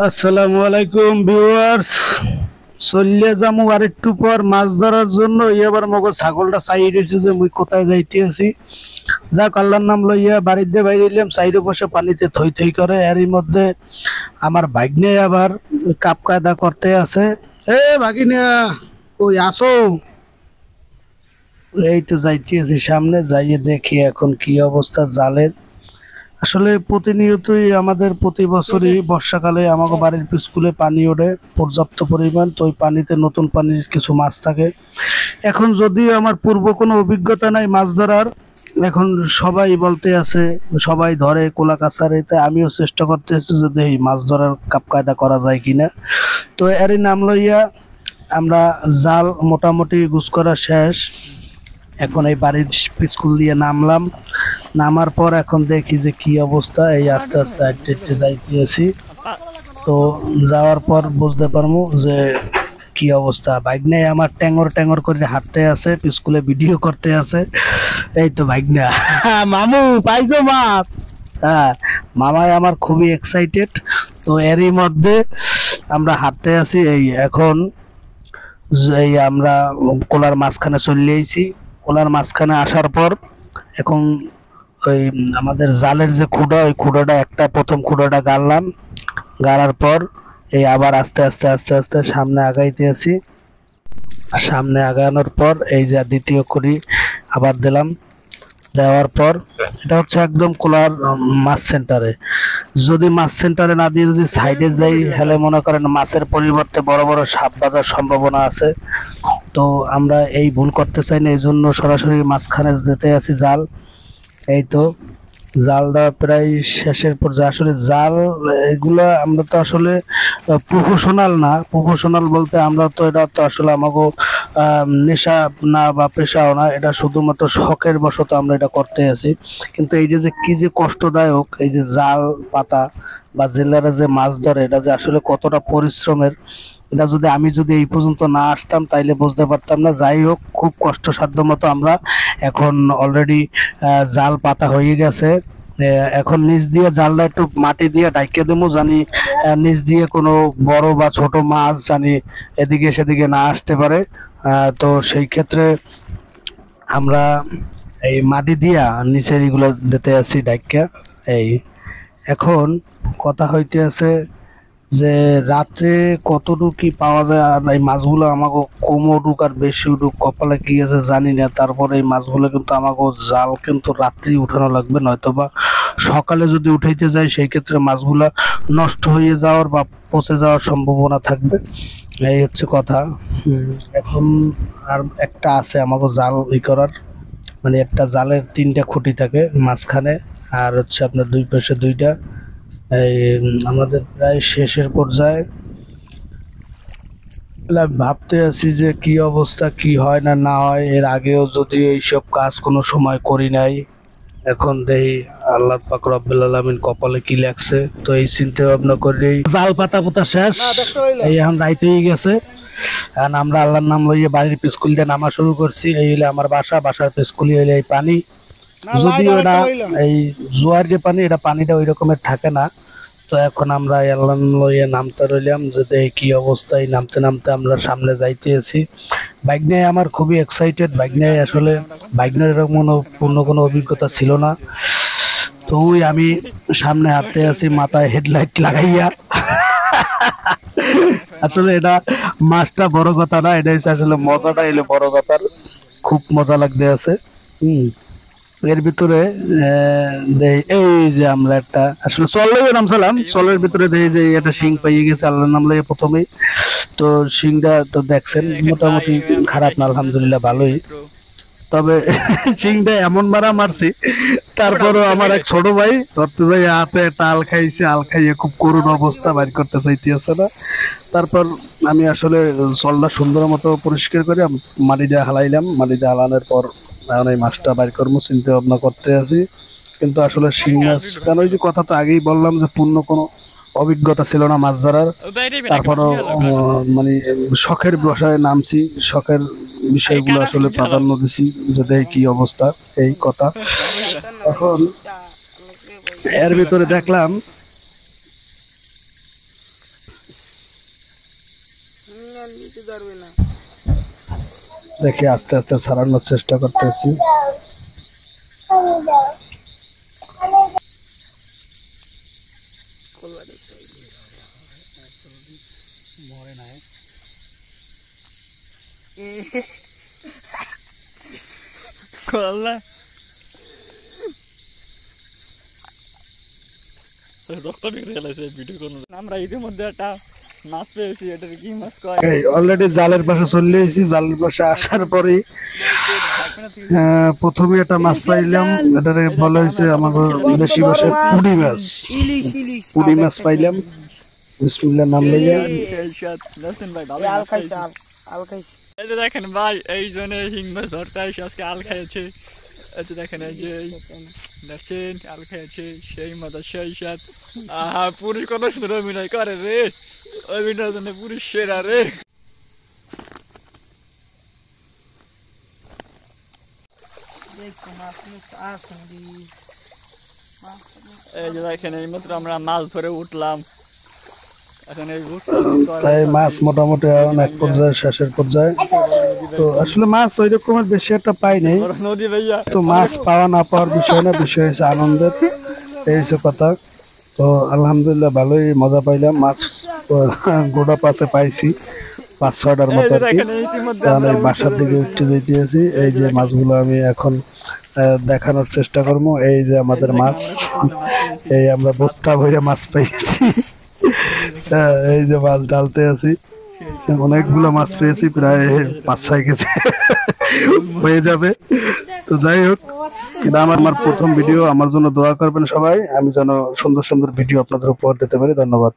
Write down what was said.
আসসালামু আলাইকুম ভিউয়ার্স। চললে যামু আর একটু পর মাছ ধরার জন্য। এবার মগর ছাগলটা চাই রয়েছে যে মুই কোথায় যাইতে আছি। যাক আল্লাহর নাম লইয়া বাড়িতে বাইরে এলাম, সাইডে বসে পানিতে থই থই করে। এরই মধ্যে আমার ভাগ্নে আবার কাপ কায়দা করতে আছে। এ ভাগিনা, ওই আসো। এই তো যাইতে আছি সামনে, যাইয়ে দেখি এখন কি অবস্থা জালের। আসলে প্রতিনিয়তই আমাদের প্রতি বছরই বর্ষাকালে আমাদের বাড়ির স্কুলে পানি ওঠে পর্যাপ্ত পরিমাণ। তো ওই পানিতে নতুন পানির কিছু মাছ থাকে। এখন যদিও আমার পূর্ব কোনো অভিজ্ঞতা নাই মাছ ধরার, এখন সবাই বলতে আছে, সবাই ধরে কোলা কাছারে, তাই আমিও চেষ্টা করতেছি যদি এই মাছ ধরার কাপ কায়দা করা যায় কিনা। তো এরই নাম লইয়া আমরা জাল মোটামুটি গুছ করা শেষ। এখন এই বাড়ির স্কুল দিয়ে নামলাম। নামার পর এখন দেখি যে কি অবস্থা। এই আস্তে আস্তে হাঁটতে হাঁটতে যাইতেছি। তো যাওয়ার পর বুঝতে পারবো যে কি অবস্থা। ভাগ্নে আমার ট্যাঙ্গর ট্যাঙ্গর করে হাঁটতে আছে, স্কুলে ভিডিও করতে আছে। এই তো ভাগ্না, মামু পাইছো মাছ? হ্যাঁ, মামাই আমার খুবই এক্সাইটেড। তো এরই মধ্যে আমরা হাঁটতে আছি। এই এখন এই আমরা কোলার মাঝখানে চলে আইছি। কোলার মাঝখানে আসার পর এখন ওই আমাদের জালের যে খুঁড়া, ওই খুঁড়াটা একটা প্রথম খুঁড়াটা গাড়লাম। গাড়ার পর এই আবার আস্তে আস্তে আস্তে আস্তে সামনে আগাইতে আছি। সামনে আগানোর পর এই যে দ্বিতীয় করি আবার দিলাম। দেওয়ার পর এটা হচ্ছে একদম কোলার মাছ সেন্টারে। যদি মাছ সেন্টারে না দিয়ে যদি সাইডে যাই, হেলে মনে করেন মাছের পরিবর্তে বড় বড় সাপ বাজার সম্ভাবনা আছে। তো আমরা এই ভুল করতে চাই না, এই জন্য সরাসরি মাঝখানে যেতে আছি জাল। এই তো জাল দেওয়া প্রায় শেষের পর্যায়ে। আসলে জাল এগুলা আমরা তো আসলে প্রফেশনাল না। প্রফেশনাল বলতে আমরা তো এটা তো আসলে আমাকে নেশা না বা পেশাও না, এটা শুধুমাত্র শখের বশত আমরা এটা করতে আছি। কিন্তু এই যে কি যে কষ্টদায়ক এই যে জাল পাতা বা জেলেরা যে মাছ ধরে, এটা যে আসলে কতটা পরিশ্রমের, এটা যদি আমি এই পর্যন্ত না আসতাম তাইলে বুঝতে পারতাম না। যাই হোক, খুব কষ্টসাধ্য মতো আমরা এখন অলরেডি জাল পাতা হয়ে গেছে। এখন নিচ দিয়ে জালটা একটু মাটি দিয়ে ঢাইকে দেবো, জানি নিচ দিয়ে কোনো বড় বা ছোট মাছ জানি এদিকে সেদিকে না আসতে পারে। তো সেই ক্ষেত্রে আমরা এই মাটি দিয়া নিচের এগুলো দিতে আছি ঢাইকা। এই এখন কথা হইতে আছে যে রাত্রে কতটুকু কি পাওয়া যায়। আর এই মাছগুলো আমাকে কম উঠুক আর বেশি উঠুক, কপালে কি আছে জানি না। তারপরে এই মাছগুলো কিন্তু আমাকে জাল কিন্তু রাত্রি উঠানো লাগবে, নয়তো বা সকালে যদি উঠাইতে যাই সেই ক্ষেত্রে মাছগুলা নষ্ট হয়ে যাওয়ার বা পচে যাওয়ার সম্ভাবনা থাকবে। এই হচ্ছে কথা। এখন আর একটা আছে আমাকে জাল করার, মানে একটা জালের তিনটা খুঁটি থাকে মাঝখানে, আর হচ্ছে আপনার দুই পাশে দুইটা। এই আমাদের প্রায় শেষের পর্যায়ে। ভাবতে আছি যে কি অবস্থা, কি হয় না না হয়। এর আগেও যদি এইসব কাজ কোনো সময় করি নাই, এখন দেখি আল্লাহ পাক রব্বুল আলামিন কপালে কি লাগছে। তো এই চিন্তা ভাবনা করেই জাল পাতা পোতা শেষ। এই এখন রাইত হয়ে গেছে। এখন আমরা আল্লাহর নাম লইয়ে বাড়ির স্কুল দিয়ে নামা শুরু করছি। এই হইলে আমার বাসার স্কুলই হইলে এই পানি। যদিও এটা এই জোয়ার যে পানি, এটা পানিটা ওই রকমের থাকে না। তো এখন আমরা এলাম লইয়া নামতে রইলাম যে দেখি কি অবস্থায়। নামতে নামতে আমরা সামনে যাইতে আছি। বাইক নিয়ে আমার খুবই এক্সাইটেড। বাইক নিয়ে আসলে বাইক নিয়ে এরকম পূর্ণ কোনো অভিজ্ঞতা ছিল না। তো ওই আমি সামনে হাঁটতে আছি মাথায় হেডলাইট লাগাইয়া। আসলে এটা মাছটা বড় কথা না, এটা হচ্ছে আসলে মজাটা এলে বড় কথার। খুব মজা লাগতে আছে। এর ভিতরে এই যে আমরা একটা আসলে চল লইয়ে নামছিলাম, চলের ভিতরে দেখি যে একটা শিং পাইয়ে গেছে আল্লাহর নাম লইয়ে প্রথমেই। তো শিংটা তো দেখছেন মোটামুটি খারাপ না, আলহামদুলিল্লাহ ভালোই। তবে শিংটা এমন মারা মারছি, তারপরও আমার এক ছোট ভাই ধরতে যাই হাতে একটা আল খাইছে, আল খাইয়ে খুব করুণ অবস্থা, বাইর করতে চাইতেছে না। তারপর আমি আসলে চলটা সুন্দর মতো পরিষ্কার করে মাটিটা হালাইলাম। মাটিটা হালানোর পর এখন এই মাছটা বাইর করবো চিন্তা ভাবনা করতে আছি। কিন্তু আসলে শিং মাছ, কারণ ওই যে কথা তো আগেই বললাম যে পূর্ণ কোনো অভিজ্ঞতা ছিল না মাছ ধরার। তারপরও মানে শখের বসায় নামছি, শখের বিষয়গুলো আসলে প্রাধান্য দিছি যে কি অবস্থা এই কথা। এখন এর ভিতরে দেখলাম নিতে পারবে না। দেখি আস্তে আস্তে ছাড়ানোর চেষ্টা করতেছি। মরে নাই আমরা ইতিমধ্যে একটা মাছ পেয়েছি। এটা কি মাছ কয়? এই অলরেডি জালের পাশে চলে এসেছি। জালের পাশে আসার পরে প্রথমে একটা মাছ পাইলাম। এটারে বলা হয়েছে আমাকে দেশি ভাষায় পুঁটি মাছ। ইলিশ ইলিশ পুঁটি মাছ পাইলাম। বিসমিল্লাহ নাম লইয়া ভাই ভালো আল খাইছে আল খাইছে। এই যে দেখেন ভাই, এই জন্য হিং মাছ ধরতে এসে আজকে আল খাইছে। এই যে দেখেন, এই যে দেখছেন আল খাইছে, সেই মজা সেই স্বাদ। আহা, পুরুষ কত সুন্দর অভিনয় করে রে, অভিনয়ের জন্য পুরুষ সেরা রে। এই যে দেখেন, এই মাত্র আমরা মাছ ধরে উঠলাম। এখন এই তাই মাছ মোটামুটি এখন এক পর্যায়ে শেষের পর্যায়ে। তো আসলে মাছ ওই রকমের বেশি একটা পাই নাই। নদী ভাইয়া, তো মাছ পাওয়া না পাওয়ার বিষয় না, বিষয় হচ্ছে আনন্দের। এই হচ্ছে কথা। তো আলহামদুলিল্লাহ ভালোই মজা পাইলাম। মাছ গোটা পাশে পাইছি 5-6টার মতো আর কি। তাহলে বাসার দিকে উঠতে যেতেছি। এই যে মাছগুলো আমি এখন দেখানোর চেষ্টা করবো। এই যে আমাদের মাছ, এই আমরা বস্তা ভরে মাছ পাইছি। এই যে মাছ ঢালতে আছি। অনেকগুলো মাছ পেয়েছি, প্রায় 5-6 কেজি হয়ে যাবে। তো যাই হোক, এটা আমার প্রথম ভিডিও। আমার জন্য দোয়া করবেন সবাই, আমি যেন সুন্দর সুন্দর ভিডিও আপনাদের উপহার দিতে পারি। ধন্যবাদ।